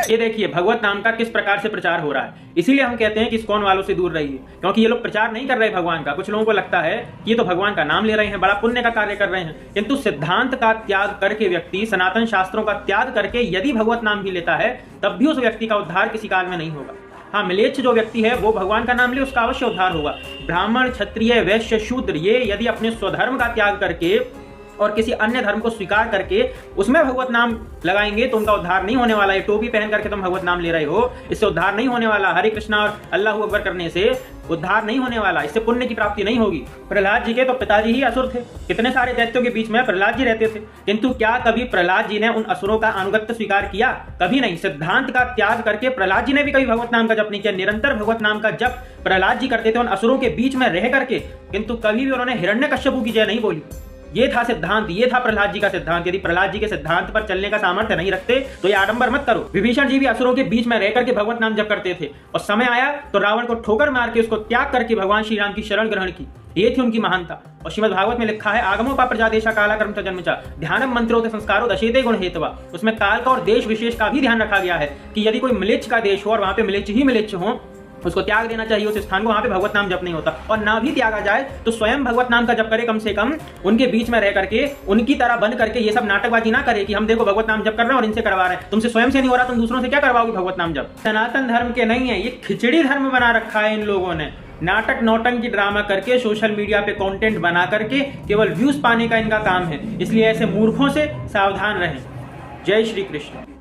ये देखिए भगवत नाम का किस प्रकार से प्रचार हो रहा है। इसीलिए हम कहते हैं कि इस्कॉन वालों से दूर रहिए, क्योंकि ये लोग प्रचार नहीं कर रहे भगवान का। कुछ लोगों को लगता है कि ये तो भगवान का नाम ले रहे हैं, बड़ा पुण्य का कार्य कर रहे हैं, किंतु सिद्धांत का त्याग करके व्यक्ति, सनातन शास्त्रों का त्याग करके यदि भगवत नाम भी लेता है तब भी उस व्यक्ति का उद्धार किसी काल में नहीं होगा। हाँ, म्लेच्छ जो व्यक्ति है वो भगवान का नाम ले, उसका अवश्य उद्धार होगा। ब्राह्मण, क्षत्रिय, वैश्य, शूद्र ये यदि अपने स्वधर्म का त्याग करके और किसी अन्य धर्म को स्वीकार करके उसमें भगवत नाम लगाएंगे तो उनका उद्धार नहीं होने वाला है। टोपी पहन करके तुम भगवत नाम ले रहे हो, इससे उद्धार नहीं होने वाला। हरे कृष्णा और अल्लाह अकबर करने से उद्धार नहीं होने वाला, इससे पुण्य की प्राप्ति नहीं होगी। प्रहलाद जी के तो पिताजी ही असुर थे, कितने सारे दैत्यों के बीच में प्रहलाद जी रहते थे, किंतु क्या कभी प्रहलाद जी ने उन असुरों का अनुगत्य स्वीकार किया? कभी नहीं। सिद्धांत का त्याग करके प्रहलाद जी ने भी कभी भगवत नाम का जप नहीं किया। निरंतर भगवत नाम का जप प्रहलाद जी करते थे उन असुरों के बीच में रह करके, किंतु कभी भी उन्होंने हिरण्यकश्यपु की जय नहीं बोली। ये था सिद्धांत, ये था प्रहलाद जी का सिद्धांत। यदि प्रहलाद जी के सिद्धांत पर चलने का सामर्थ्य नहीं रखते तो ये आडंबर मत करो। विभीषण जी भी असुरों के बीच में रह करके भगवत नाम जप करते थे और समय आया तो रावण को ठोकर मार के उसको त्याग करके भगवान श्री राम की शरण ग्रहण की। ये थी उनकी महानता। और श्रीमद् भागवत में लिखा है, आगमो पा प्रजादेशा काला कर्म च जन्म च ध्यानम मंत्रो ते संस्कारो दशेते गुण हेतवा। उसमें काल का और देश विशेष का भी ध्यान रखा गया है कि यदि कोई म्लेच्छ का देश हो और वहां पे म्लेच्छ ही म्लेच्छ हो, उसको त्याग देना चाहिए उस स्थान को, वहां पे भगवत नाम जप नहीं होता। और ना भी त्यागा जाए तो स्वयं भगवत नाम का जप करे, कम से कम उनके बीच में रह करके उनकी तरह बन करके ये सब नाटकबाजी ना करे कि हम देखो भगवत नाम जप कर रहे हैं और इनसे करवा रहे हैं। तुमसे स्वयं से नहीं हो रहा, तुम दूसरों से क्या करवाओगे भगवत नाम जप? सनातन धर्म के नहीं है, ये खिचड़ी धर्म बना रखा है इन लोगों ने। नाटक नौटंकी ड्रामा करके सोशल मीडिया पे कंटेंट बना करके केवल व्यूज पाने का इनका काम है। इसलिए ऐसे मूर्खों से सावधान रहें। जय श्री कृष्ण।